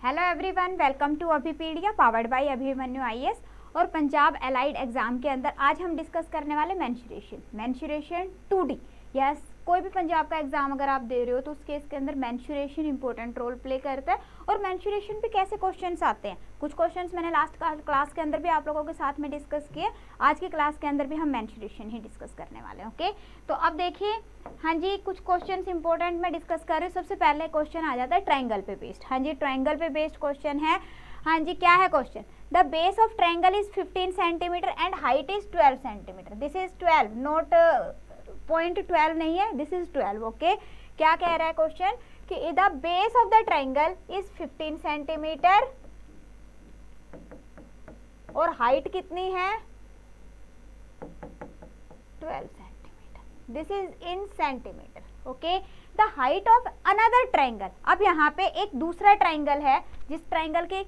Hello everyone, welcome to Abhipedia powered by Abhimanyu IAS और Punjab allied exam के अंदर आज हम डिस्कस करने वाले मेंसुरेशन 2D। यस, कोई भी पंजाब का एग्जाम अगर आप दे रहे हो तो उस केस के अंदर मेंसुरेशन इंपॉर्टेंट रोल प्ले करता है। और मेंसुरेशन पे कैसे क्वेश्चंस आते हैं, कुछ क्वेश्चंस मैंने लास्ट क्लास के अंदर भी आप लोगों के साथ में डिस्कस किए। आज की क्लास के अंदर भी हम मेंसुरेशन ही डिस्कस करने वाले हैं। ओके, तो अब देखिए, हाँ जी, कुछ क्वेश्चंस इंपॉर्टेंट मैं डिस्कस कर रही हूँ। सबसे पहले क्वेश्चन आ जाता है ट्रायंगल पे बेस्ड। हाँ जी, ट्रायंगल पे बेस्ड क्वेश्चन है। हाँ जी, क्या है question? The base of triangle is 15 centimetre and height is 12 centimetre. This is 12, not point 12 नहीं है, दिस इज 12। ओके, क्या कह रहा है क्वेश्चन कि the base of the triangle is 15 centimetre और हाइट कितनी है? 12 centimetre. This is in centimetre. Okay, the height of another triangle. अब यहाँ पे एक दूसरा ट्रायंगल है जिस ट्रायंगल की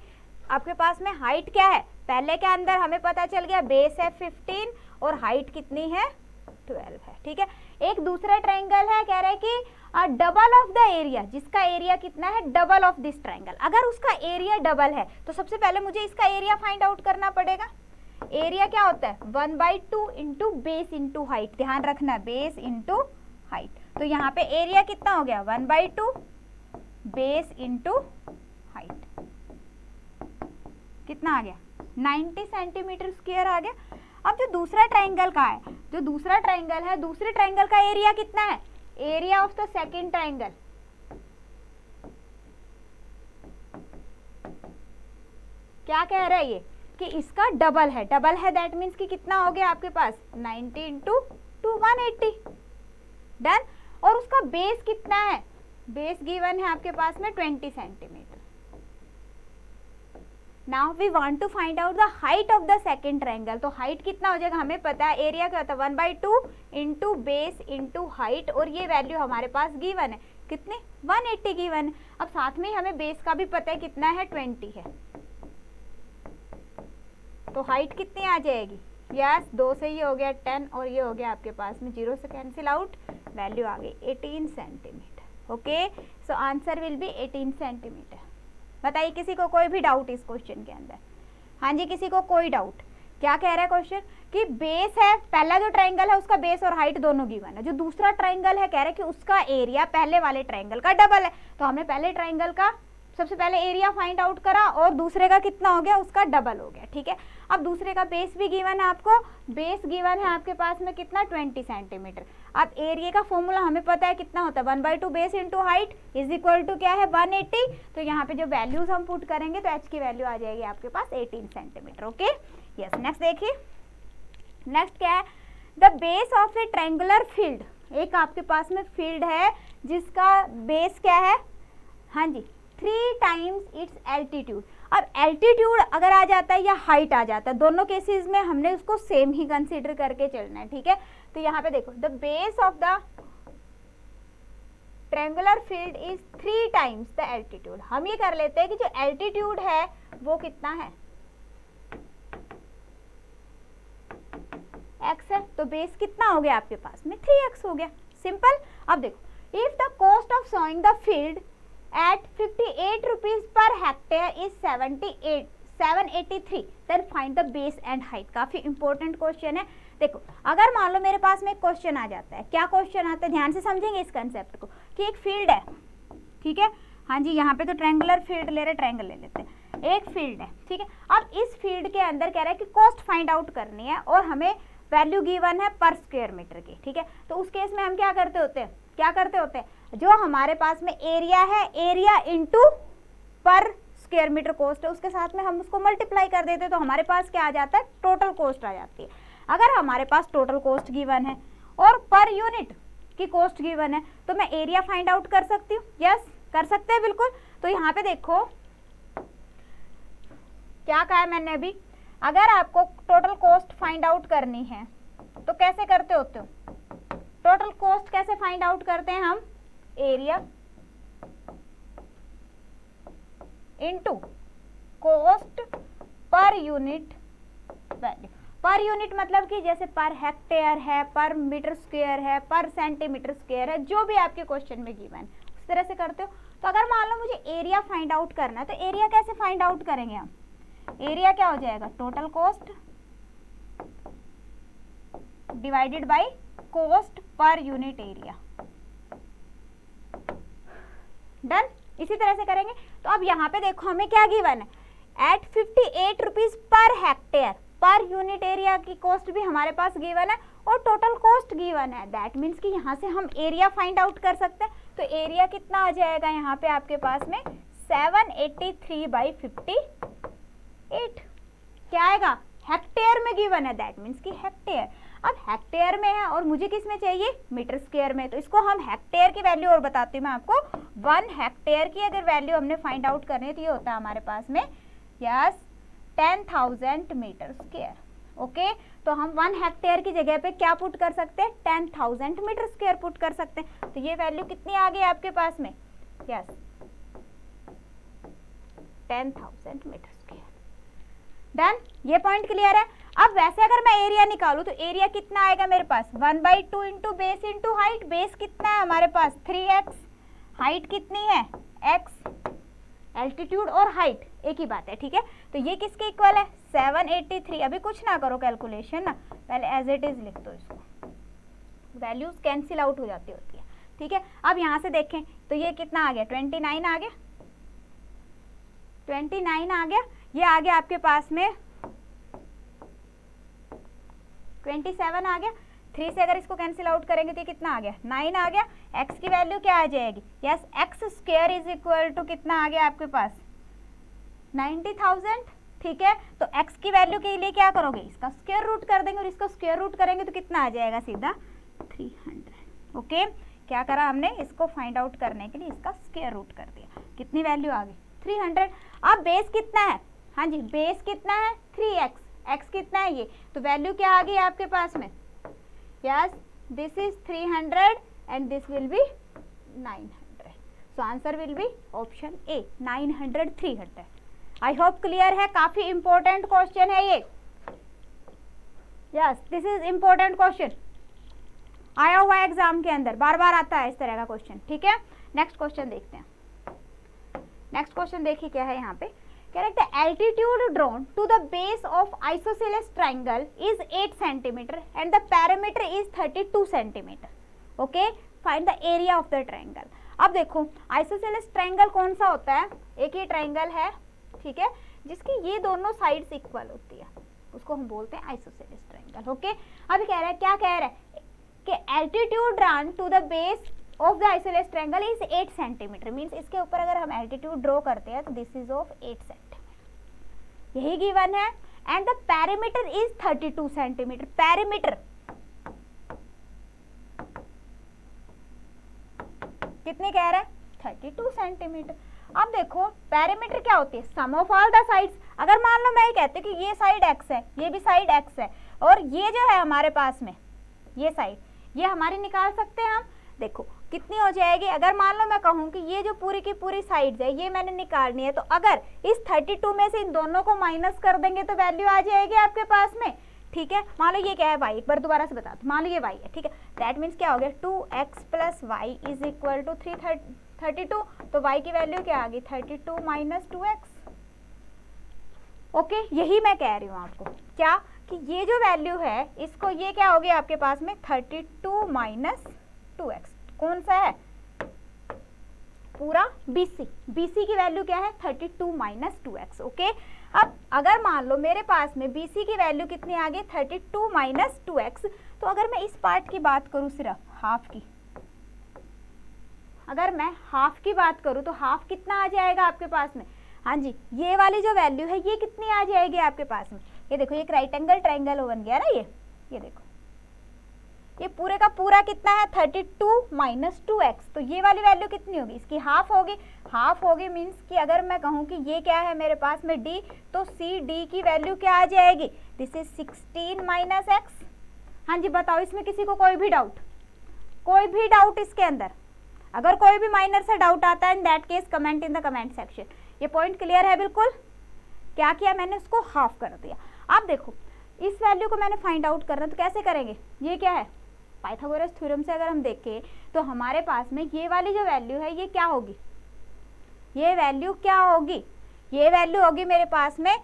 आपके पास में हाइट क्या है? पहले के अंदर हमें पता चल गया बेस है 15 और हाइट कितनी है? 12 है। ठीक है, एक दूसरा ट्रायंगल है, कह रहे हैं कि डबल ऑफ द एरिया, जिसका एरिया कितना है? Double of this triangle. अगर उसका एरिया डबल है तो सबसे पहले मुझे इसका एरिया फाइंड आउट करना पड़ेगा। एरिया क्या होता है? 1/2 इंटू बेस इंटू हाइट। ध्यान रखना, बेस इंटू हाइट। तो यहाँ पे एरिया कितना हो गया? 1/2 बेस इंटू हाइट। कितना आ गया? 90 सेंटीमीटर स्क्वायर आ गया। अब जो दूसरा ट्रायंगल का है, जो दूसरा ट्रायंगल है, दूसरे ट्रायंगल का एरिया कितना है? Area of the second triangle. क्या कह रहा है ये? कि इसका डबल है। डबल है दैट मीन्स कि कितना हो गया आपके पास? 90 इंटू 2 180। डन। और उसका बेस कितना है? बेस गिवन है आपके पास में 20 centimetre. Now we want to find out the height of the second triangle. तो हाइट कितना हो जाएगा? हमें पता है एरिया क्या होता है? 1/2 इंटू बेस इंटू हाइट, और ये वैल्यू हमारे पास गिवन है कितने? 180 गिवन है। अब साथ में हमें बेस का भी पता है कितना है? 20 है। तो हाइट कितनी आ जाएगी? यस, 2 से ये हो गया 10 और ये हो गया आपके पास में 0 से कैंसिल आउट, वैल्यू आ गई 18 centimetre. Okay, so answer will B 18 centimetre. बताइए किसी को कोई भी डाउट इस क्वेश्चन के अंदर? हाँ जी, किसी को कोई डाउट? क्या कह रहा है क्वेश्चन कि बेस है, पहला जो ट्रायंगल है उसका बेस और हाइट दोनों गिवन है। जो दूसरा ट्रायंगल है कह रहा है कि उसका एरिया पहले वाले ट्रायंगल का डबल है। तो हमने पहले ट्रायंगल का सबसे पहले एरिया फाइंड आउट करा और दूसरे का कितना हो गया? उसका डबल हो गया। ठीक है, अब दूसरे का बेस भी गिवन है आपको। बेस गिवन है आपके पास में कितना? 20 सेंटीमीटर। अब एरिया का फॉर्मूला हमें पता है कितना होता है? 1/2 base into height is equal to क्या है? 180। तो यहाँ पे जो वैल्यूज हम पुट करेंगे तो एच की वैल्यू आ जाएगी आपके पास 18 सेंटीमीटर। Okay, yes. नेक्स्ट देखिए, नेक्स्ट क्या है? The base of A triangular field. एक आपके पास में फील्ड है जिसका बेस क्या है? हाँ जी, 3 टाइम्स इट्स एल्टीट्यूड। अब एल्टीट्यूड अगर आ जाता है या हाइट आ जाता है, दोनों केसेस में हमने उसको सेम ही कंसीडर करके चलना है। ठीक है, तो यहाँ पे देखो, the base of the triangular field is 3 times the altitude. हम ये कर लेते हैं कि जो एल्टीट्यूड है वो कितना है? x है। तो बेस कितना हो गया आपके पास में? 3x हो गया। सिंपल। अब देखो, if the cost of sowing the field at 58 rupees per hectare is 783, then find the base and height। काफी इंपॉर्टेंट क्वेश्चन है। देखो, अगर मान लो मेरे पास में एक क्वेश्चन आ जाता है, क्या क्वेश्चन आता है? ध्यान से समझेंगे इस कंसेप्ट को कि एक फील्ड है। ठीक है, हाँ जी, यहाँ पे तो ट्रायंगुलर फील्ड ले रहे, ट्रायंगल ले लेते हैं। एक फील्ड है, ठीक है। अब इस फील्ड के अंदर कह रहा है कि कॉस्ट फाइंड आउट करनी है और हमें वैल्यू गिवन है पर स्क्वायर मीटर की। ठीक है, तो उस केस में हम क्या करते होते हैं? क्या करते होते हैं? जो हमारे पास में एरिया है, एरिया इंटू पर स्क्वायर मीटर कॉस्ट है, उसके साथ में हम उसको मल्टीप्लाई कर देते हैं तो हमारे पास क्या आ जाता है? टोटल कॉस्ट आ जाती है। अगर हमारे पास टोटल कॉस्ट गिवन है और पर यूनिट की कॉस्ट गिवन है तो मैं एरिया फाइंड आउट कर सकती हूँ। यस, कर सकते हैं बिल्कुल। तो यहाँ पे देखो क्या कहा है मैंने अभी, अगर आपको टोटल कॉस्ट फाइंड आउट करनी है तो कैसे करते होते हो? टोटल कॉस्ट कैसे फाइंड आउट करते हैं हम? Area into cost per unit value. Per unit मतलब कि जैसे पर हेक्टेयर है, पर मीटर स्क्वायर है, पर सेंटीमीटर स्क्वायर है, जो भी आपके क्वेश्चन में गिवन है उस तरह से करते हो। तो अगर मान लो मुझे एरिया फाइंड आउट करना है तो एरिया कैसे फाइंड आउट करेंगे हम? एरिया क्या हो जाएगा? Total cost divided by cost per unit area. Done. इसी तरह से करेंगे। तो अब यहाँ पे देखो हमें क्या गिवन है, at 58 rupees per hectare, per unit area की कॉस्ट भी हमारे पास गिवन है और टोटल कॉस्ट गिवन है। दैट मीन्स कि यहाँ से हम एरिया फाइंड आउट कर सकते हैं। तो एरिया कितना आ जाएगा यहाँ पे आपके पास में 783/58। क्या आएगा? हेक्टेयर में गिवन है, दैट मीन्स कि हेक्टेयर। अब हेक्टेयर में है और मुझे किस में चाहिए? मीटर स्क्वायर में। तो इसको हम हेक्टेयर की वैल्यू और बताती हूँ मैं आपको। 1 हेक्टेयर की अगर वैल्यू हमने फाइंड आउट करनी है तो ये होता है हमारे पास में यस 10,000 मीटर स्क्वायर। ओके, तो हम 1 हेक्टेयर की जगह पे क्या पुट कर सकते हैं? 10,000 मीटर स्क्वायर पुट कर सकते हैं। तो ये वैल्यू कितनी आ गई आपके पास में? Yes 10,000 metre square. डन। ये पॉइंट क्लियर है। अब वैसे अगर मैं एरिया निकालूं तो एरिया कितना आएगा मेरे पास? 1/2 into base into height. Base कितना है हमारे पास? 3x। हाइट कितनी है? x। एल्टीट्यूड और हाइट एक ही बात है, ठीक है। तो ये किसके इक्वल है? 783। अभी कुछ ना करो कैलकुलेशन ना, पहले एज इट इज लिख दो इसको। वैल्यूज कैंसिल आउट हो जाती होती है, ठीक है। अब यहाँ से देखें तो ये कितना आ गया? 29 आ गया। 29 आ गया। ये आ गया आपके पास में 27 आ गया। 3 से अगर इसको कैंसिल आउट करेंगे तो कितना आ गया? 9 आ गया। x की वैल्यू क्या आ जाएगी? Yes x square is equal to कितना आ गया आपके पास? 90,000, ठीक है। तो x की वैल्यू के लिए क्या करोगे? इसका स्क्वायर रूट कर देंगे और इसका स्क्वायर रूट करेंगे तो कितना आ जाएगा? सीधा 300। ओके, क्या करा हमने? इसको फाइंड आउट करने के लिए इसका स्क्वायर रूट कर दिया। कितनी वैल्यू आ गई? 300। अब बेस कितना है? हाँ जी, बेस कितना है? 3x। x कितना है? ये तो वैल्यू क्या आ गई आपके पास में? Yes this is 300 and this will B 900। So answer will be option A 900 300। I hope clear है। काफी इंपॉर्टेंट क्वेश्चन है ये। Yes this is important question, आया हुआ एग्जाम के अंदर, बार बार आता है इस तरह का क्वेश्चन, ठीक है। नेक्स्ट क्वेश्चन देखते हैं। नेक्स्ट क्वेश्चन देखिए क्या है यहाँ पे। Correct, the altitude drawn to the base of isosceles triangle is 8 cm and the perimeter is 32 cm. Okay, find the area of the triangle. अब देखो isosceles triangle कौन सा होता है? एक ही ट्राइंगल है, ठीक है, जिसकी ये दोनों साइड्स इक्वल होती है, उसको हम बोलते हैं isosceles triangle. ओके, अभी कह रहा है, क्या कह रहा है कि altitude drawn to the base of the isosceles triangle is 8 cm. Means इसके ऊपर अगर हम एल्टीट्यूड ड्रॉ करते हैं तो दिस इज ऑफ 8 cm, यही गिवन है। And the perimeter is 32 centimetre. Perimeter कितने कह रहे हैं? 32 सेंटीमीटर। अब देखो पेरीमीटर क्या होती है? Sum of all the sides. अगर मान लो मैं ये कहती हूँ कि ये साइड x है, ये भी साइड x है, और ये जो है हमारे पास में ये साइड, ये हमारी निकाल सकते हैं हम। देखो कितनी हो जाएगी? अगर मान लो मैं कहूँ कि ये जो पूरी की पूरी साइड्स है ये मैंने निकालनी है, तो अगर इस 32 में से इन दोनों को माइनस कर देंगे तो वैल्यू आ जाएगी आपके पास में, ठीक है। मान लो ये क्या है? y। एक बार दोबारा से बता दो, मान लो ये y है, ठीक है। दैट मीन्स क्या हो गया? 2x plus y is equal to 32। तो y की वैल्यू क्या आ गई? 32 माइनस 2x। ओके, यही मैं कह रही हूँ आपको, क्या कि ये जो वैल्यू है इसको, ये क्या हो गया आपके पास में? 32 माइनस 2x। कौन सा है? पूरा BC। BC की वैल्यू क्या है? 32 माइनस 2x। ओके, अब अगर मान लो मेरे पास में BC की वैल्यू कितनी आ गई? 32 माइनस 2x। तो अगर मैं इस पार्ट की बात करूं, सिर्फ हाफ की, अगर मैं हाफ की बात करूं तो हाफ कितना आ जाएगा आपके पास में? हाँ जी, ये वाली जो वैल्यू है ये कितनी आ जाएगी आपके पास में? ये देखो, ये एक राइट एंगल ट्राइंगल बन गया ना, ये देखो, ये पूरे का पूरा कितना है? 32 माइनस 2x। तो ये वाली वैल्यू कितनी होगी? इसकी हाफ होगी। हाफ होगी मीन्स कि अगर मैं कहूँ कि ये क्या है मेरे पास में d, तो CD की वैल्यू क्या आ जाएगी? This is 16 minus x। हाँ जी, बताओ इसमें किसी को कोई भी डाउट? कोई भी डाउट इसके अंदर? अगर कोई भी माइनर से डाउट आता है, in that case comment in the comment section. ये पॉइंट क्लियर है बिल्कुल? क्या किया मैंने? उसको हाफ कर दिया। अब देखो इस वैल्यू को मैंने फाइंड आउट करना, तो कैसे करेंगे? ये क्या है? पाइथागोरस थ्योरम से अगर हम देखें तो हमारे पास में ये वाली जो वैल्यू है ये क्या होगी? ये वैल्यू क्या होगी, ये वैल्यू होगी मेरे पास में,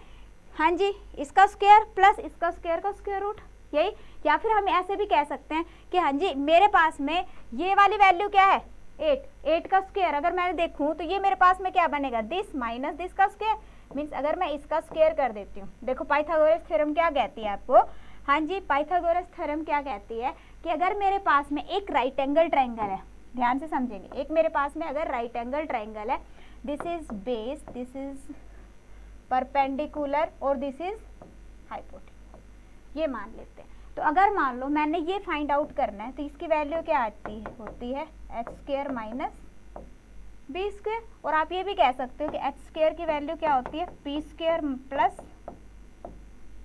हाँ जी, इसका स्क्वायर प्लस इसका स्क्वायर का स्क्वायर रूट, यही। या फिर हम ऐसे भी कह सकते हैं कि हाँ जी मेरे पास में ये वाली वैल्यू क्या है 8 का स्क्वायर अगर मैं देखूँ तो ये मेरे पास में क्या बनेगा, दिस माइनस दिस का स्क्वायर, मीन्स अगर मैं इसका स्क्वायर कर देती हूँ, देखो पाइथागोरस थ्योरम क्या कहती है आपको, हाँ जी पाइथागोरस थ्योरम क्या कहती है कि अगर मेरे पास में एक राइट एंगल ट्रायंगल है, ध्यान से समझेंगे, एक मेरे पास में अगर राइट एंगल ट्रायंगल है, this is base, this is perpendicular और दिस इज हाइपोटेन्यूज, ये मान लेते हैं। तो अगर मान लो मैंने ये फाइंड आउट करना है तो इसकी वैल्यू क्या आती है, होती है H square minus B square, और आप ये भी कह सकते हो कि एच स्क्वायर की वैल्यू क्या होती है P square plus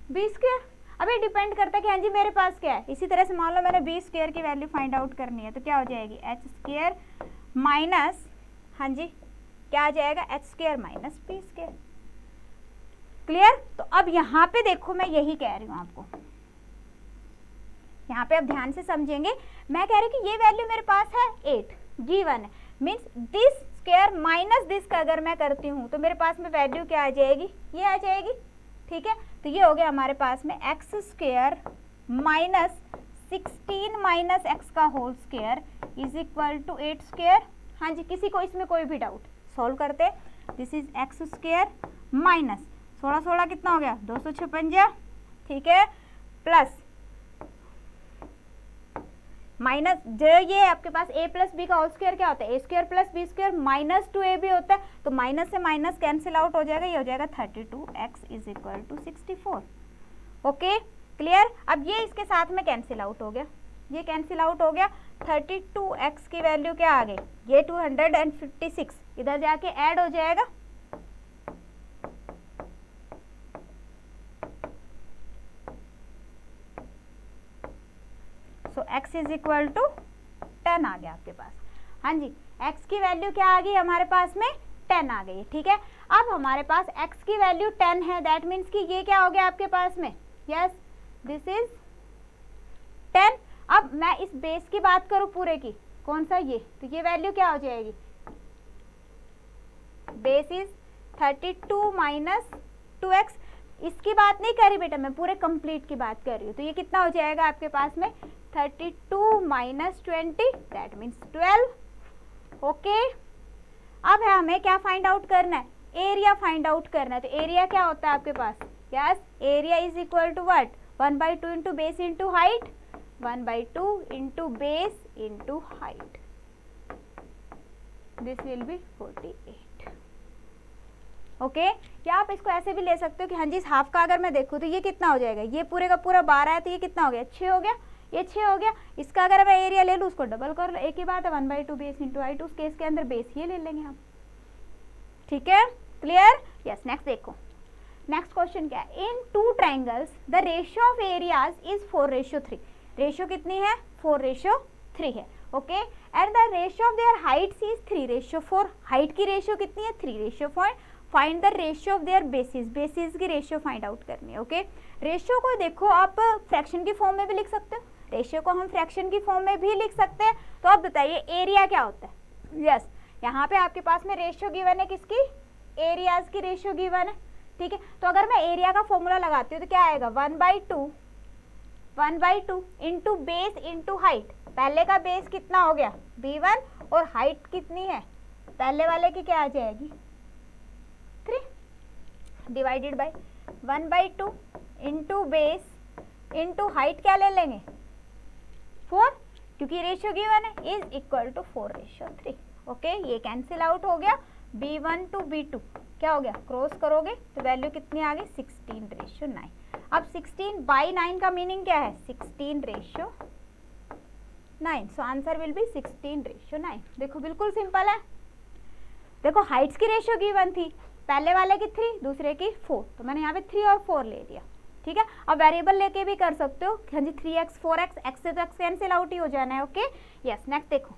B square. अब ये डिपेंड करता है कि हाँ जी मेरे पास क्या है। इसी तरह से मान लो मैंने बी स्क्वायर की वैल्यू फाइंड आउट करनी है तो क्या हो जाएगी एच स्क्वायर माइनस, हाँ जी क्या आ जाएगा H square minus B square. Clear. तो अब यहाँ पे देखो मैं यही कह रही हूँ आपको, यहाँ पे अब ध्यान से समझेंगे, मैं कह रही हूँ कि ये वैल्यू मेरे पास है 8 गिवन है, means this square minus this का अगर मैं करती हूँ तो मेरे पास में वैल्यू क्या आ जाएगी, ये आ जाएगी, ठीक है। तो ये हो गया हमारे पास में X square minus 16 minus X का whole square is equal to 8 square. हाँ जी, किसी को इसमें कोई भी डाउट, सॉल्व करते, this is X square minus 16 कितना हो गया 256, ठीक है, प्लस माइनस जो ये आपके पास a प्लस बी का होल स्क्वायर क्या होता है, A square plus B square minus 2a भी होता है, तो माइनस से माइनस कैंसिल आउट हो जाएगा, ये हो जाएगा 32x is equal to 64। Okay clear. अब ये इसके साथ में कैंसिल आउट हो गया, ये कैंसिल आउट हो गया, 32x की वैल्यू क्या आ गई, ये 256 इधर जाके ऐड हो जाएगा, सो x इज इक्वल टू 10 आ गया आपके पास। हाँ जी, x की वैल्यू क्या आ गई हमारे पास में 10 आ गई, ठीक है। अब हमारे पास x की वैल्यू 10 है, दैट मीन्स कि ये क्या हो गया आपके पास में, यस दिस इज 10। अब मैं इस बेस की बात करूं पूरे की, कौन सा ये, तो ये वैल्यू क्या हो जाएगी, बेस इज 32 माइनस 2x, इसकी बात नहीं कर रही बेटा मैं, पूरे कंप्लीट की बात कर रही हूँ। तो ये कितना हो जाएगा आपके पास में 32 माइनस 20 दैट मीन्स 12। ओके, अब है हमें क्या फाइंड आउट करना है, एरिया फाइंड आउट करना है। तो एरिया क्या होता है आपके पास, yes area is equal to what, 1/2 into base into height, 1/2 into base into height, this will be 48। Okay, या आप इसको ऐसे भी ले सकते हो कि हाँ जी इस हाफ का अगर मैं देखूँ तो ये कितना हो जाएगा, ये पूरे का पूरा 12 है तो ये कितना हो गया 6 हो गया, ये 6 हो गया। इसका अगर मैं एरिया ले लूँ उसको डबल कर लो, एक ही बात है 1/2 बेस इंटू हाइट, उस केस के अंदर बेस ये ले लेंगे हम, ठीक है क्लियर। यस नेक्स्ट देखो, नेक्स्ट क्वेश्चन क्या है, in two triangles the ratio of areas is 4:3, ratio कितनी है 4:3 है, okay, and the ratio of their heights is 3:4, height की रेशियो कितनी है 3:4। Find the ratio of their bases, bases की रेशियो फाइंड आउट करनी है। ओके, रेशियो को देखो आप फ्रैक्शन की फॉर्म में भी लिख सकते हो, रेशियो को हम फ्रैक्शन की फॉर्म में भी लिख सकते हैं। तो आप बताइए एरिया क्या होता है, यस यहाँ पे आपके पास में रेशियो गिवन है किसकी, एरियाज की रेशियो गिवन है, ठीक है। तो अगर मैं एरिया का फॉर्मूला लगाती हूँ तो क्या आएगा 1/2 इंटू बेस इंटू हाइट, पहले का बेस कितना हो गया b1 और हाइट कितनी है पहले वाले की क्या आ जाएगी 3, divided by 1/2 into base into height क्या ले लेंगे 4, क्योंकि रेशियो गिवन है, इज इक्वल टू 4:3। ओके, ये कैंसिल आउट हो गया, b1 टू b2 क्या हो गया, क्रॉस करोगे तो वैल्यू कितनी आ गई 16:9। अब 16/9 का मीनिंग क्या है 16:9, सो आंसर विल बी 16:9। देखो बिल्कुल सिंपल है, देखो हाइट्स की रेशियो गिवन थी, पहले वाले की 3 दूसरे की 4, तो मैंने यहाँ पे 3 और 4 ले लिया, ठीक है। अब वेरिएबल लेके भी कर सकते हो, हाँ जी 3x 4x, x से तो x कैंसिल आउट ही हो जाना है। ओके यस नेक्स्ट देखो,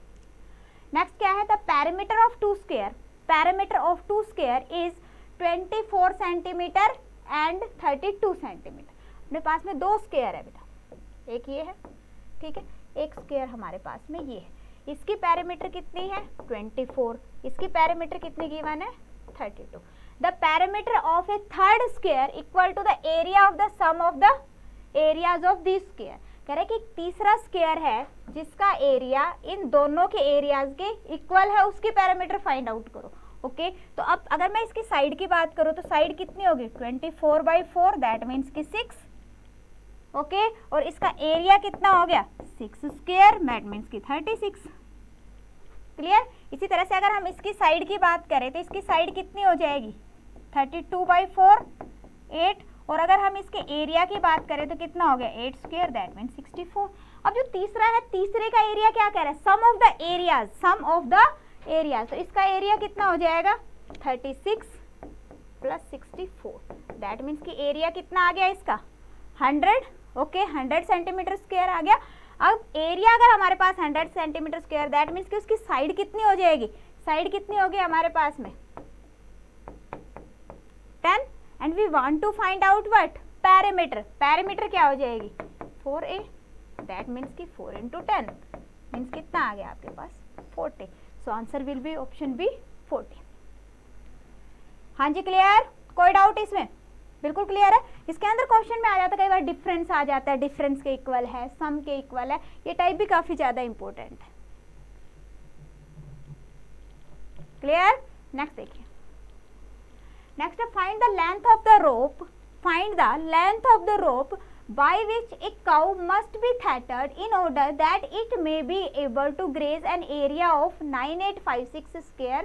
नेक्स्ट क्या है, the parameter of two square, parameter of two square is 24 centimetre and 32 centimetre. अपने पास में 2 स्क्वायर है बेटा, एक ये है, ठीक है, एक स्क्वायर हमारे पास में ये है, इसकी पैरामीटर कितनी है 24, इसकी पैरामीटर कितनी गिवन है 32। The parameter of a third square equal to the area of the sum of the areas of this square. कह रहे कि तीसरा स्क्वायर है जिसका एरिया इन दोनों के एरियाज के इक्वल है, उसकी पैरामीटर फाइंड आउट करो। ओके तो अब अगर मैं इसकी साइड की बात करूँ तो साइड कितनी होगी 24/4, दैट मीन्स की 6। ओके और इसका एरिया कितना हो गया 6 स्क्वायर, दैट मीन्स की 36। क्लियर। इसी तरह से अगर हम इसकी साइड की बात करें तो इसकी साइड कितनी हो जाएगी 32/4 8, और अगर हम इसके एरिया की बात करें तो कितना हो गया 8 स्क्वायर, दैट मीन्स 64। अब जो तीसरा है, तीसरे का एरिया क्या कह रहा है sum of the areas, sum of the areas, तो इसका एरिया कितना हो जाएगा 36 प्लस 64, दैट मीन्स कि एरिया कितना आ गया इसका 100। ओके 100 सेंटीमीटर स्क्वायर आ गया। अब एरिया अगर हमारे पास 100 सेंटीमीटर स्क्वायर, दैट मीन्स कि उसकी साइड कितनी हो जाएगी, साइड कितनी होगी हमारे पास में 10, and we want to find out what parameter, parameter क्या हो जाएगी 4a, दैट मीन्स कि 4 × 10 मीन्स कितना आ गया आपके पास 40। So answer will be option B 40। हाँ जी क्लियर, कोई डाउट इसमें, बिल्कुल क्लियर है। इसके अंदर क्वेश्चन में आ जाता है कई बार डिफरेंस आ जाता है, डिफरेंस के इक्वल है, सम के इक्वल है, ये टाइप भी काफी ज्यादा इंपॉर्टेंट है। क्लियर। नेक्स्ट देखिए, next find the length of the rope, find the length of the rope by which a cow must be tethered in order that it may be able to graze an area of 9856 square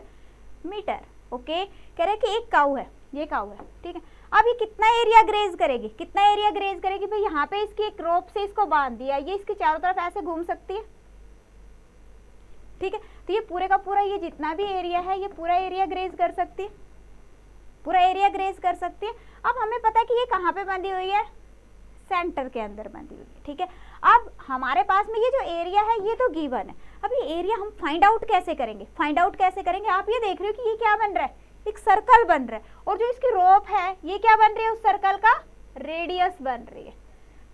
meter। Okay कह रहे कि एक काऊ है, ये काऊ है, ठीक है। अब ये कितना एरिया ग्रेज करेगी, कितना एरिया ग्रेज करेगी भाई, यहाँ पे इसकी एक रोप से इसको बांध दिया, ये इसके चारों तरफ ऐसे घूम सकती है, ठीक है। तो ये पूरे का पूरा ये जितना भी एरिया है ये पूरा एरिया ग्रेज कर सकती है, पूरा एरिया ग्रेज कर सकती है। अब हमें पता है कि ये कहाँ पे बंधी हुई है, सेंटर के अंदर बंधी हुई है, ठीक है। अब हमारे पास में ये जो एरिया है ये तो गिवन है, अब ये एरिया हम फाइंड आउट कैसे करेंगे, फाइंड आउट कैसे करेंगे। आप ये देख रहे हो कि ये क्या बन रहा है, एक सर्कल बन रहा है, और जो इसकी रोप है ये क्या बन रही है, उस सर्कल का रेडियस बन रही है,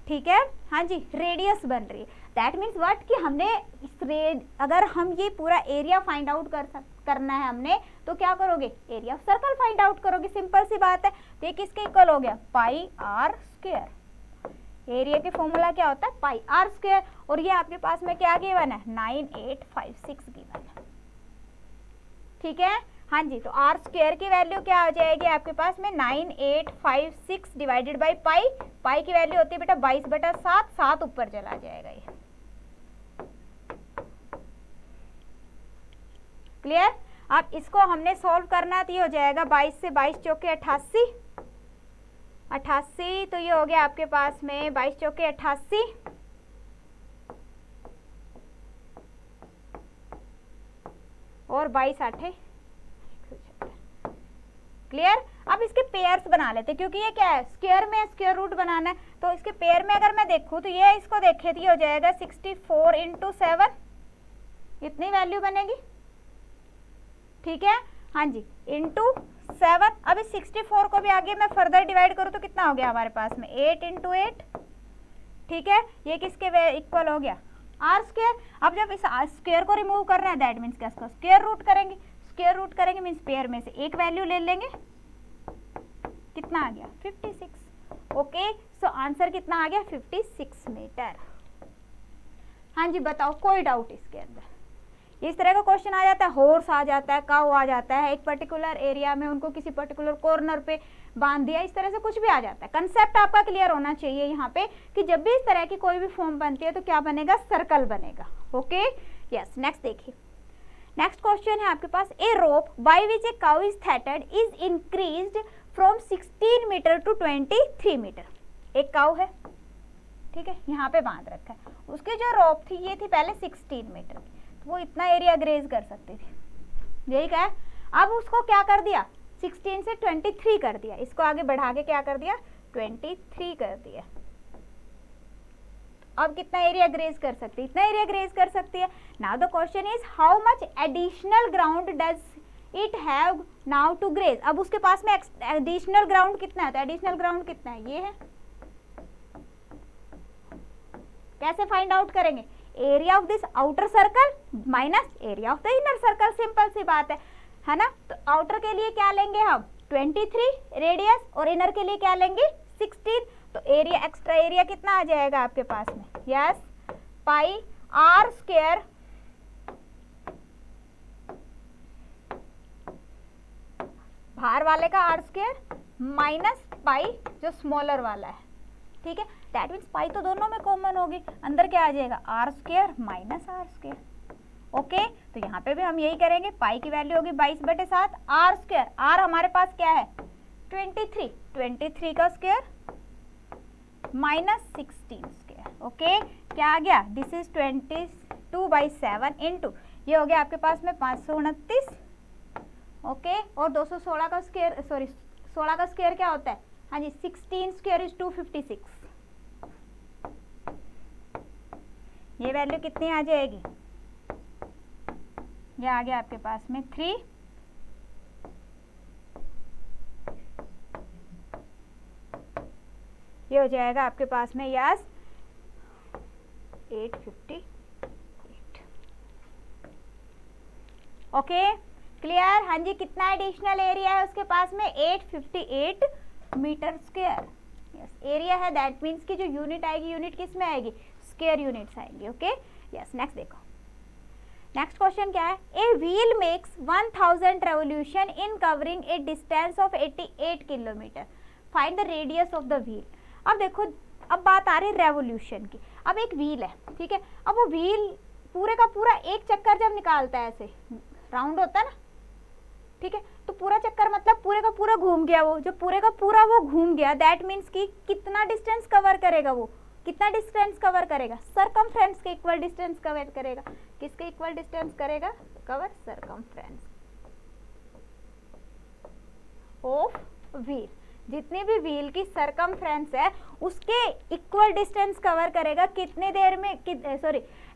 ठीक है। हाँ जी रेडियस बन रही है, दैट मीन्स व्हाट कि हमने अगर हम ये पूरा एरिया फाइंड आउट करना है हमने, तो क्या करोगे area of circle find out करोगे, सिंपल सी बात है। तो ये किसके इक्वल हो गया पाई आर स्क्वायर, एरिया के फॉर्मूला क्या होता है पाई आर स्क्वायर, और ये आपके पास में क्या गिवन है 9856 गिवन है, ठीक है। हाँ जी तो आर स्क्वायर की वैल्यू क्या हो जाएगी आपके पास में 9856 डिवाइडेड बाई पाई, पाई की वैल्यू होती है बेटा 22/7, 7 ऊपर चला जाएगा ये। क्लियर। अब इसको हमने सॉल्व करना है तो ये हो जाएगा 22 से 22 चौके 88, 88 तो ये हो गया आपके पास में 22 चौके 88, और 22 8 क्लियर। अब इसके पेयर्स बना लेते क्योंकि ये क्या है स्क्वायर में स्क्वायर रूट बनाना है, तो इसके पेयर में अगर मैं देखूं तो ये इसको देखे तो ये हो जाएगा 64 × 7, इतनी वैल्यू बनेगी, ठीक है। हाँ जी इंटू 7। अब इस 64 को भी आगे मैं फर्दर डिवाइड करूँ तो कितना हो गया हमारे पास में 8 × 8, ठीक है। ये किसके इक्वल हो गया आर स्क्वायर। अब जब इस आर स्क्वायर को रिमूव करना है दैट मीन्स क्या इसको स्क्वायर रूट करेंगे, स्क्वायर रूट करेंगे मीन्स पेयर में से एक वैल्यू ले लेंगे, कितना आ गया 56। ओके सो आंसर कितना आ गया 56 मीटर। हाँ जी बताओ कोई डाउट इसके अंदर। इस तरह का क्वेश्चन आ जाता है, हॉर्स आ जाता है, काऊ आ जाता है, एक पर्टिकुलर एरिया में उनको किसी पर्टिकुलर कॉर्नर पे बांध दिया, इस तरह से कुछ भी आ जाता है। कंसेप्ट आपका क्लियर होना चाहिए यहाँ पे कि जब भी इस तरह की कोई भी फॉर्म बनती है तो क्या बनेगा सर्कल बनेगा। ओके यस नेक्स्ट देखिए, नेक्स्ट क्वेश्चन है आपके पास a rope by which a cow is थेटेड is increased from 16 metre to 23 metre. एक काउ है, ठीक है, यहाँ पे बांध रखा है, उसकी जो रोप थी ये थी पहले 16 मीटर की, तो वो इतना एरिया ग्रेज कर सकती थी, यही क्या है। अब उसको क्या कर दिया 16 से 23 कर दिया, इसको आगे बढ़ा के क्या कर दिया 23 कर दिया। अब कितना एरिया ग्रेज कर सकती है, इतना एरिया ग्रेज कर सकती है। Now the question is how much additional ground does it have now to graze. अब उसके पास में एडिशनल ग्राउंड कितना है, तो एडिशनल ग्राउंड कितना है ये है, कैसे फाइंड आउट करेंगे area of this outer circle minus area of the inner circle, simple सी बात है ना। तो आउटर के लिए क्या लेंगे हम 23 रेडियस और इनर के लिए क्या लेंगे 16। तो एरिया एक्स्ट्रा एरिया कितना आ जाएगा आपके पास में, यस पाई आर स्क्वायर बाहर वाले का आर स्क्वायर माइनस पाई जो स्मॉलर वाला है, ठीक है। दैट मीन्स पाई तो दोनों में कॉमन होगी, अंदर क्या आ जाएगा R square minus R square. Okay, तो यहाँ पे भी हम यही करेंगे, पाई की वैल्यू होगी 22/7 आर स्क्वायर, आर हमारे पास क्या है 23 का स्क्वायर माइनस 16 स्क्वायर। ओके, क्या आ गया, दिस इज 22/7 इंटू ये हो गया आपके पास में 529। ओके, और 216 का स्क्वायर, सॉरी 16 का स्क्वायर क्या होता है, हाँ जी 16 स्क्वायर इज 256। ये वैल्यू कितनी आ जाएगी, ये आ गया आपके पास में 3। ये हो जाएगा आपके पास में यस 858। ओके क्लियर, हाँ जी कितना एडिशनल एरिया है उसके पास में 858 मीटर स्क्वायर। यस एरिया है, दैट मीन्स की जो यूनिट आएगी, यूनिट किस में आएगी, स्क्वायर यूनिट्स आएंगी। ओके यस, नेक्स्ट देखो, नेक्स्ट क्वेश्चन क्या है, a wheel makes 1000 revolution in covering A distance of 88 kilometre, find the radius of the wheel. अब देखो, अब बात आ रही है रेवोल्यूशन की। अब एक व्हील है, ठीक है, अब वो व्हील पूरे का पूरा एक चक्कर जब निकालता है, ऐसे राउंड होता है ना, ठीक है, तो पूरा चक्कर मतलब पूरे का पूरा घूम गया, वो जो पूरे का पूरा वो घूम गया, दैट मीन्स कि कितना डिस्टेंस कवर करेगा, वो कितना डिस्टेंस कवर करेगा, सरकमफ्रेंस के इक्वल डिस्टेंस कवर करेगा। किसके इक्वल डिस्टेंस करेगा, कवर सरकमफ्रेंस ऑफ व्हील, जितनी भी व्हील की सरकमफ्रेंस है उसके इक्वल डिस्टेंस कवर करेगा, कितने देर में,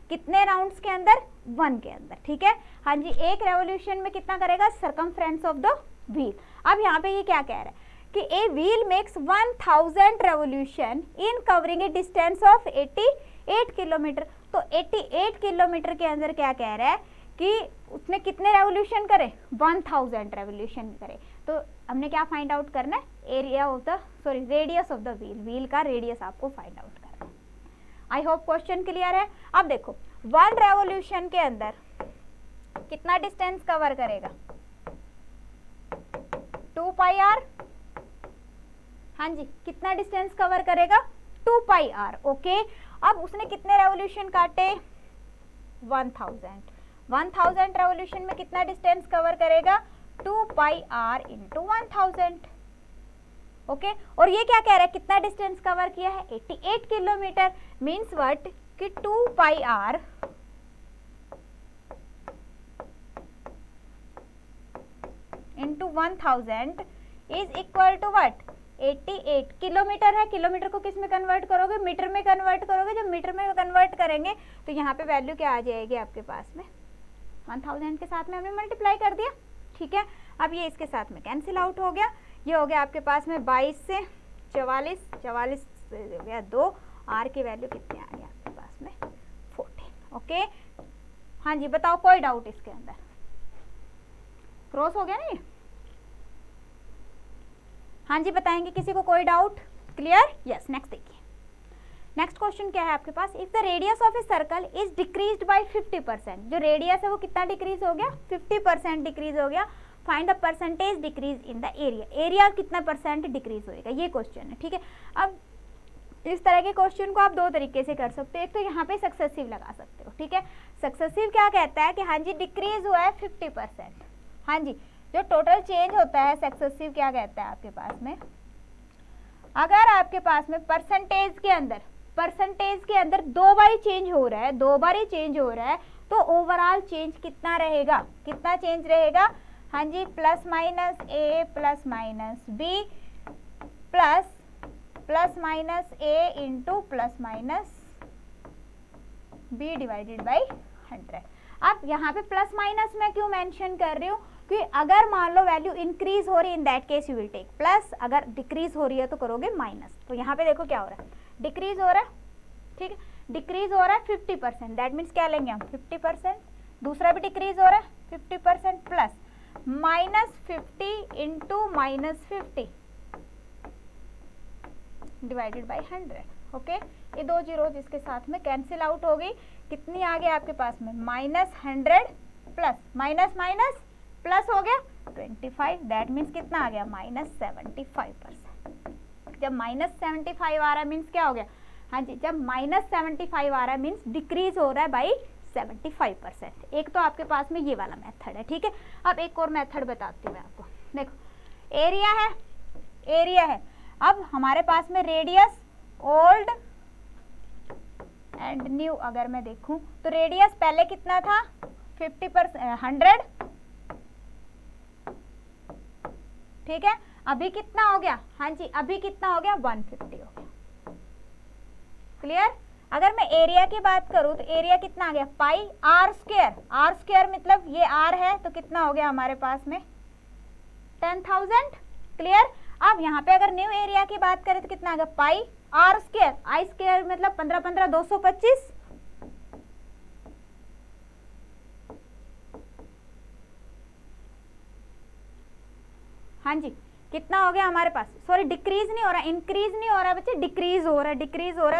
कितने राउंड्स के अंदर, 1 के अंदर, ठीक है। हाँ जी, एक रेवोल्यूशन में कितना करेगा, सरकमफ्रेंस ऑफ द व्हील। अब यहाँ पे ये क्या कह रहा है कि a wheel makes 1000 revolution in covering A distance of 88 kilometre. तो 88 किलोमीटर के अंदर क्या कह रहा है कि उसने कितने रेवोल्यूशन करे, 1000 रेवोल्यूशन करे। तो हमने क्या फाइंड आउट करना है, area of the, sorry radius of the wheel, wheel का रेडियस आपको फाइंड आउट करना है। आई होप क्वेश्चन क्लियर है। अब देखो 1 रेवोल्यूशन के अंदर कितना डिस्टेंस कवर करेगा, 2 पाई आर, हाँ जी कितना डिस्टेंस कवर करेगा, 2 पाई आर। ओके, अब उसने कितने रेवोल्यूशन काटे, 1000 रेवोल्यूशन में कितना डिस्टेंस कवर करेगा, 2 पाई आर इंटू 1000। ओके, और ये क्या कह रहा है, कितना डिस्टेंस कवर किया है, 88 किलोमीटर, मीन्स व्हाट कि 2 pi R into 1000 is equal to what, 88 kilometre है। किलोमीटर को किस में कन्वर्ट करोगे, मीटर में कन्वर्ट करोगे। जब मीटर में कन्वर्ट करेंगे तो यहाँ पे वैल्यू क्या आ जाएगी आपके पास में, 1000 के साथ में हमने मल्टीप्लाई कर दिया, ठीक है। अब ये इसके साथ में कैंसिल आउट हो गया, ये हो गया आपके पास में 22 से 44 हो गया 2, आर की वैल्यू कितनी आ गई आपके पास में 14। ओके, हाँ जी बताओ, कोई डाउट इसके अंदर, क्रॉस हो गया ना ये, हाँ जी बताएंगे किसी को कोई डाउट, क्लियर। यस, नेक्स्ट देखिए, नेक्स्ट क्वेश्चन क्या है आपके पास, if the radius of a circle is decreased by 50%, जो रेडियस है वो कितना डिक्रीज हो गया, 50% डिक्रीज हो गया, find the percentage decrease in the area, area कितना परसेंट डिक्रीज होएगा, ये क्वेश्चन है, ठीक है। अब इस तरह के क्वेश्चन को आप दो तरीके से कर सकते हो, एक तो यहाँ पे सक्सेसिव लगा सकते हो, ठीक है। सक्सेसिव क्या कहता है कि हाँ जी डिक्रीज हुआ है 50%, हाँ जी जो टोटल चेंज होता है सक्सेसिव क्या कहता है आपके पास में, अगर आपके पास में परसेंटेज के अंदर 2 बार ही चेंज हो रहा है, 2 बार ही चेंज हो रहा है, तो ओवरऑल चेंज कितना रहेगा, कितना चेंज रहेगा, हाँ जी plus minus A plus minus B plus minus A into plus minus B divided by 100। अब यहाँ पे प्लस माइनस मैं क्यों मेंशन कर रही हूँ कि अगर मान लो वैल्यू इंक्रीज हो रही है, in that case you will take plus, अगर डिक्रीज हो रही है तो करोगे माइनस। तो यहाँ पे देखो क्या हो रहा है, डिक्रीज हो रहा है, ठीक है, डिक्रीज हो रहा है 50%, दैट मीन्स क्या लेंगे हम 50%, दूसरा भी डिक्रीज हो रहा है 50% plus -50 into -50 divided by 100। Okay, ये दो जीरो जिसके साथ में कैंसिल आउट हो गई, कितनी आ गई आपके पास में -100 प्लस माइनस माइनस प्लस हो गया 25, दैट मीन्स कितना आ गया -75%। जब -75 आ रहा है मीन्स क्या हो गया, हाँ जी, जब -75 आ रहा है मीन्स डिक्रीज हो रहा है बाई 75%। एक तो आपके पास में ये वाला मेथड है, ठीक है। अब एक और मेथड बताती हूँ मैं आपको। देखो एरिया है, अब हमारे पास में रेडियस ओल्ड एंड न्यू अगर मैं देखूं तो रेडियस पहले कितना था 100, ठीक है। अभी कितना हो गया, हाँ जी, अभी कितना हो गया 150 हो गया। क्लियर। अगर मैं एरिया की बात करूं तो एरिया कितना आ गया पाई आर स्क्वायर मतलब ये आर है तो कितना हो गया हमारे पास में 10,000। क्लियर। अब यहाँ पे अगर न्यू एरिया की बात करें तो कितना आ गया पाई आर स्क्वायर, आई स्क्वायर मतलब 15 225। हाँ जी, कितना हो गया हमारे पास, सॉरी डिक्रीज नहीं हो रहा, इंक्रीज नहीं हो रहा बच्चे, डिक्रीज हो रहा है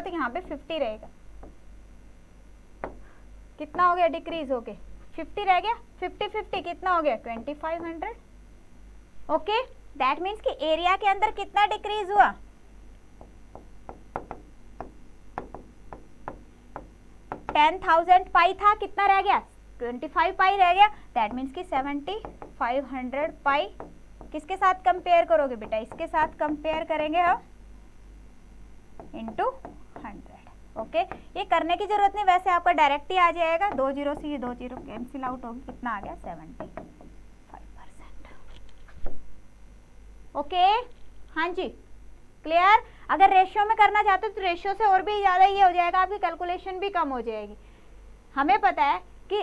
तो यहाँ पे 50 रहेगा। कितना हो गया डिक्रीज होके 50 रह गया, 50 कितना हो गया 2500। ओके, दैट मीन्स कि एरिया के अंदर कितना डिक्रीज हुआ 10,000 पाई था, कितना रह गया 25 पाई रह गया, दैट मीन्स कि 7500 पाई। किसके साथ कंपेयर करोगे बेटा, इसके साथ कंपेयर करेंगे हम इंटू 100। ओके, ये करने की जरूरत नहीं, वैसे आपका डायरेक्ट ही आ जाएगा, दो जीरो से ये दो जीरो कैंसिल आउट होगी, कितना आ गया 75%। ओके, हाँ जी, क्लियर। अगर रेशियो में करना चाहते हो तो रेशियो से और भी ज़्यादा ये हो जाएगा, आपकी कैलकुलेशन भी कम हो जाएगी। हमें पता है कि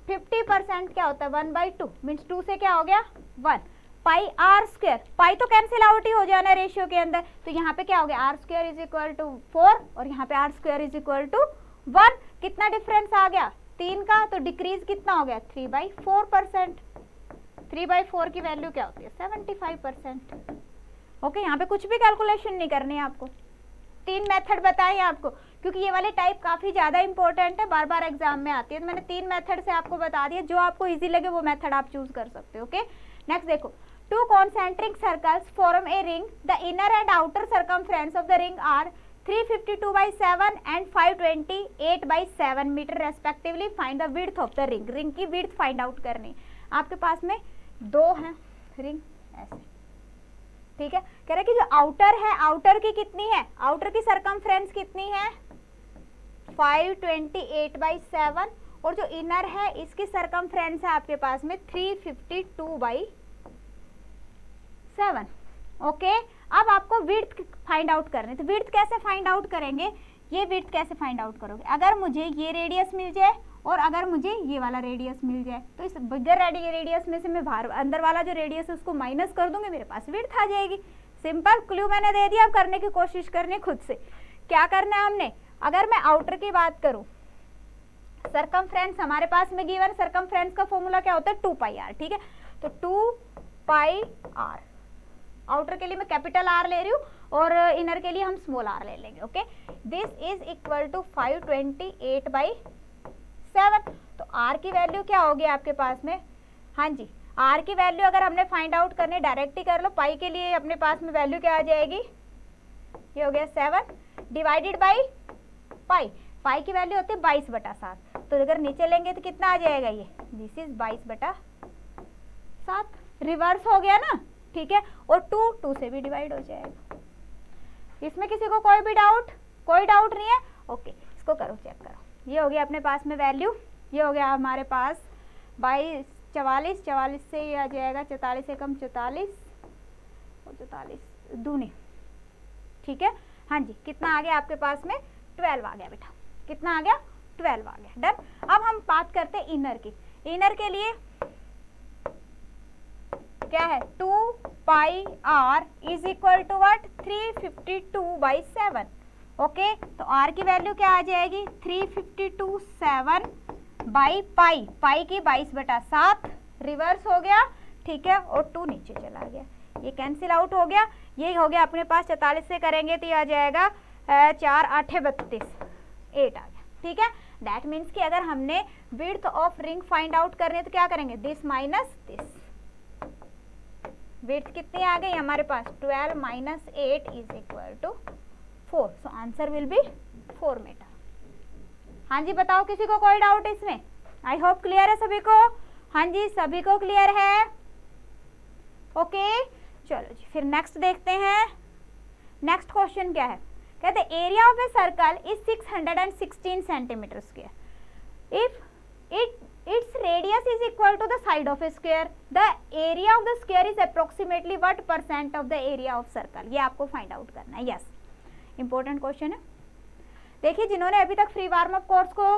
50% क्या होता है 1/2 मीन्स 2 से क्या हो गया 1 पाई आर स्क्वायर, पाई तो कैंसिल आउट ही हो जाना रेशियो के अंदर, तो यहाँ पे क्या हो गया R square is equal to 4 और यहाँ पे R square is equal to 1। कितना डिफरेंस आ गया 3 का, तो डिक्रीज कितना हो गया 3/4%। 3/4 की वैल्यू क्या होती है 75%। ओके, यहाँ पे कुछ भी कैलकुलेशन नहीं करनी है आपको, 3 मेथड बताए आपको, क्योंकि ये वाले टाइप काफ़ी ज़्यादा इंपॉर्टेंट है, बार बार एग्जाम में आती है, तो मैंने 3 मेथड से आपको बता दिया, जो आपको इजी लगे वो मेथड आप चूज कर सकते हो। ओके, नेक्स्ट देखो, 2 concentric circles form a ring. The inner and outer circumference of the ring are 352/7 and 528/7 metre respectively. Find the width of the ring. Ring की width find out करनी। आपके पास में 2 हैं रिंग ऐसे, ठीक है। कह रहे कि जो आउटर है, आउटर की कितनी है, आउटर की सरकमफ्रेंस कितनी है 528/7 और जो इनर है इसकी सरकमफ्रेंस है आपके पास में 352/7। ओके, अब आपको विड्थ फाइंड आउट करनी है, तो विड्थ कैसे फाइंड आउट करेंगे, ये विड्थ कैसे फाइंड आउट करोगे, अगर मुझे ये रेडियस मिल जाए और अगर मुझे ये वाला रेडियस मिल जाए तो इस बिगर रेडियस में से मैं बाहर अंदर वाला जो रेडियस है उसको माइनस कर दूंगी, मेरे पास विड्थ आ जाएगी। सिंपल क्लू मैंने दे दिया, अब करने की कोशिश करनी खुद से। क्या करना है हमने, अगर मैं आउटर की बात करूं, सरकमफ्रेंस हमारे पास में गिवन, सरकमफ्रेंस का फॉर्मूला क्या होता है 2πr, ठीक है। तो 2πr आउटर के लिए मैं कैपिटल आर ले रही हूँ और इनर के लिए हम स्मॉल आर ले लेंगे। Okay, this is equal to 528/7। तो आर की वैल्यू क्या होगी आपके पास में, हाँ जी, आर की वैल्यू अगर हमने फाइंड आउट करनी डायरेक्ट ही कर लो, पाई के लिए अपने पास में वैल्यू क्या आ जाएगी, ये हो गया 7 डिवाइडेड बाई पाई, पाई की वैल्यू होती है 22/7, तो अगर नीचे लेंगे तो कितना आ जाएगा, ये दिस इज 22/7, रिवर्स हो गया ना, ठीक है। और 2 से भी डिवाइड हो जाएगा। इसमें किसी को कोई भी डाउट, कोई डाउट नहीं है। ओके, इसको करो, चेक करो, ये हो गया अपने पास में वैल्यू, ये हो गया हमारे पास 44 से ये आ जाएगा 44 से कम 44 और 44 दूनी, ठीक है। हाँ जी, कितना आ गया आपके पास में 12 आ गया बेटा, कितना आ गया 12 आ गया, डन। अब हम बात करते हैं इनर की। इनर के लिए क्या है 2πr is equal to what 352/7। Okay, तो r की वैल्यू क्या आ जाएगी 352.7 बाई पाई, पाई की 22/7 रिवर्स हो गया, ठीक है, और 2 नीचे चला गया, ये कैंसिल आउट हो गया, ये हो गया अपने पास 44 से करेंगे तो ये आ जाएगा 4 8 32, 8 आ गया, ठीक है। दैट मीन्स कि अगर हमने width of ring find out करनी है तो क्या करेंगे, दिस माइनस दिस, विड्थ कितनी आ गई हमारे पास 12 minus 8 is equal to 4, so answer will be 4 metre. हाँ जी बताओ, किसी को कोई डाउट इसमें? आई होप क्लियर है सभी को। हाँ जी सभी को क्लियर है, ओके चलो जी फिर नेक्स्ट देखते हैं। नेक्स्ट क्वेश्चन क्या है, कहते हैं area of a circle is 616 centimetre square if its radius is equal to the side of a square, the area of the square is approximately what % of the area of circle, ये आपको find out करना है। Yes important question है। देखिए जिन्होंने अभी तक free warm up course को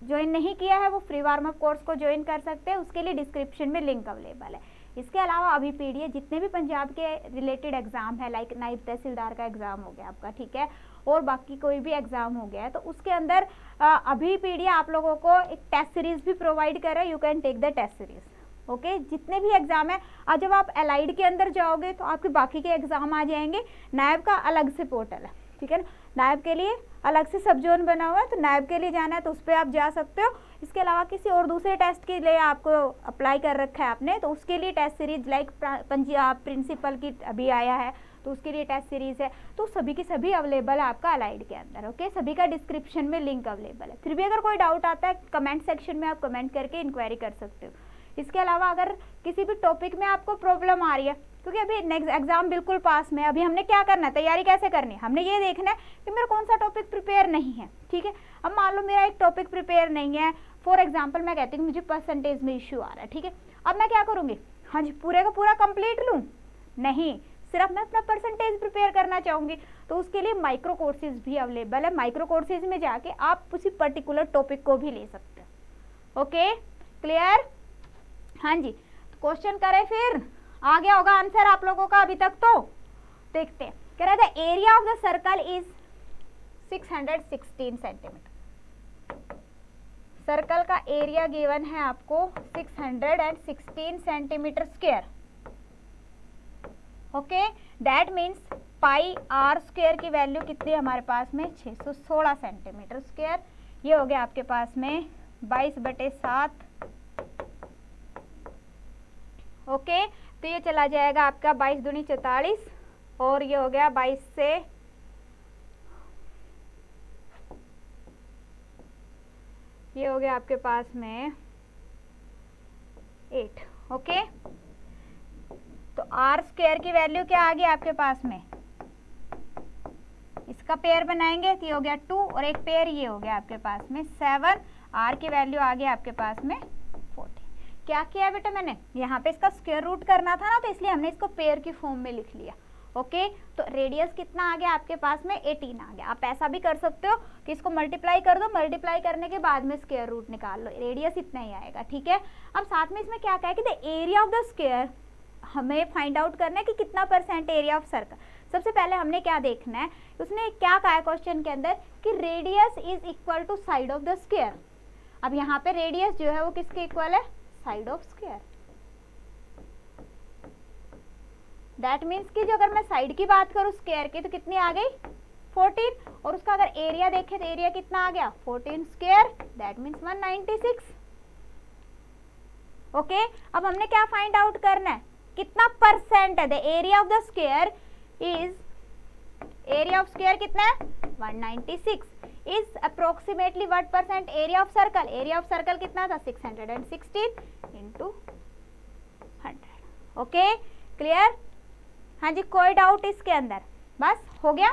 ज्वाइन नहीं किया है वो फ्री वार्म अप कोर्स को ज्वाइन कर सकते हैं, उसके लिए डिस्क्रिप्शन में लिंक अवेलेबल है। इसके अलावा अभी पीडीएफ जितने भी पंजाब के रिलेटेड एग्जाम है, लाइक नायब तहसीलदार का एग्जाम हो गया आपका, ठीक है, और बाकी कोई भी एग्जाम हो गया है, तो उसके अंदर अभी पीडीएफ आप लोगों को एक टेस्ट सीरीज भी प्रोवाइड कर रहा है, you can take the test series. Okay जितने भी एग्जाम है, और जब आप एलाइड के अंदर जाओगे तो आपके बाकी के एग्जाम आ जाएंगे। नायब का अलग से पोर्टल है, ठीक है ना, नायब के लिए अलग से सब जोन बना हुआ है, तो नायब के लिए जाना है तो उस पर आप जा सकते हो। इसके अलावा किसी और दूसरे टेस्ट के लिए आपको अप्लाई कर रखा है आपने, तो उसके लिए test series like Punjab principal की अभी आया है तो उसके लिए टेस्ट सीरीज है, तो सभी की सभी अवेलेबल है आपका अलाइड के अंदर। ओके सभी का डिस्क्रिप्शन में लिंक अवेलेबल है। फिर भी अगर कोई डाउट आता है कमेंट सेक्शन में आप कमेंट करके इंक्वायरी कर सकते हो। इसके अलावा अगर किसी भी टॉपिक में आपको प्रॉब्लम आ रही है, क्योंकि अभी नेक्स्ट एग्जाम बिल्कुल पास में, अभी हमने क्या करना है, तैयारी कैसे करनी है, हमने ये देखना है कि मेरा कौन सा टॉपिक प्रिपेयर नहीं है, ठीक है। अब मान लो मेरा एक टॉपिक प्रिपेयर नहीं है, फॉर एग्जाम्पल मैं कहती हूँ मुझे परसेंटेज में इश्यू आ रहा है, ठीक है, अब मैं क्या करूँगी, हाँ जी पूरे का पूरा कंप्लीट लूँ, नहीं, सिर्फ मैं अपना परसेंटेज प्रिपेयर करना चाहूँगी, तो उसके लिए माइक्रो कोर्सेज भी अवेलेबल है। माइक्रो कोर्सेज में जाके आप उसी पर्टिकुलर टॉपिक को भी ले सकते हो। Okay clear? हाँ जी क्वेश्चन करें फिर, आ गया होगा आंसर आप लोगों का अभी तक, तो देखते हैं। कह रहा था area of the circle is 616 centimetre. Circle का एरिया गिवन है आपको 616 centimetre square. Okay that means pi R square की वैल्यू कितनी है हमारे पास में 616 सेंटीमीटर स्क्वायर। ये हो गया आपके पास में 22/7। ओके तो ये चला जाएगा आपका 22 दूनी 44 और ये हो गया 22 से ये हो गया आपके पास में 8। ओके तो आर स्क्वायर की वैल्यू क्या आ गई आपके पास में, इसका पेयर बनाएंगे तो ये हो गया 2 और एक पेयर ये हो गया आपके पास में 7। आर की वैल्यू आ गई आपके पास में 40। क्या किया बेटा मैंने, यहाँ पे इसका स्क्वायर रूट करना था ना, तो इसलिए हमने इसको पेयर की फॉर्म में लिख लिया। ओके तो रेडियस कितना आ गया आपके पास में 18 आ गया। आप ऐसा भी कर सकते हो कि इसको मल्टीप्लाई कर दो, मल्टीप्लाई करने के बाद में स्क्वायर रूट निकाल लो, रेडियस इतना ही आएगा, ठीक है। अब साथ में इसमें क्या कहा है कि the area of the square हमें फाइंड आउट करना है कि कितना % एरिया ऑफ सर्कल। सबसे पहले हमने क्या देखना है, उसने क्या कहा है क्वेश्चन के अंदर कि radius is equal to side of the square. अब यहाँ पे रेडियस जो है वो किसके इक्वल है, side of square. That means कि जो अगर मैं साइड की बात करूँ स्क्वायर की तो कितनी आ गई 14, और उसका अगर एरिया देखें तो एरिया कितना आ गया 14 स्क्वायर, दैट मीन्स 196। ओके अब हमने क्या फाइंड आउट करना है, कितना % है, the area of the square is, area of square कितना है 196 is approximately what % area of circle. Area of circle कितना था 616 × 100। Okay clear? हाँ जी कोई डाउट इसके अंदर, बस हो गया।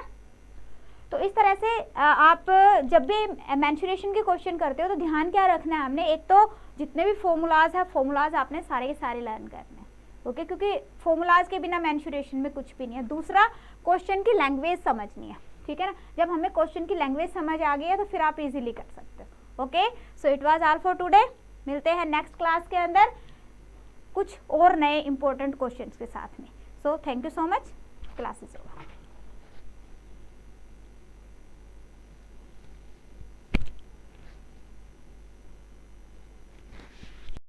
तो इस तरह से आप जब भी मेंसुरेशन के क्वेश्चन करते हो तो ध्यान क्या रखना है हमने, एक तो जितने भी फॉर्मूलाज है फॉर्मूलाज आपने सारे के सारे लर्न करने हैं। ओके क्योंकि फॉर्मूलाज के बिना मेंसुरेशन में कुछ भी नहीं है। दूसरा क्वेश्चन की लैंग्वेज समझनी है, ठीक है ना। जब हमें क्वेश्चन की लैंग्वेज समझ आ गई है तो फिर आप इजीली कर सकते हो। Okay so it was all for today. मिलते हैं नेक्स्ट क्लास के अंदर कुछ और नए इंपॉर्टेंट क्वेश्चंस के साथ में। So thank you so much, class is over.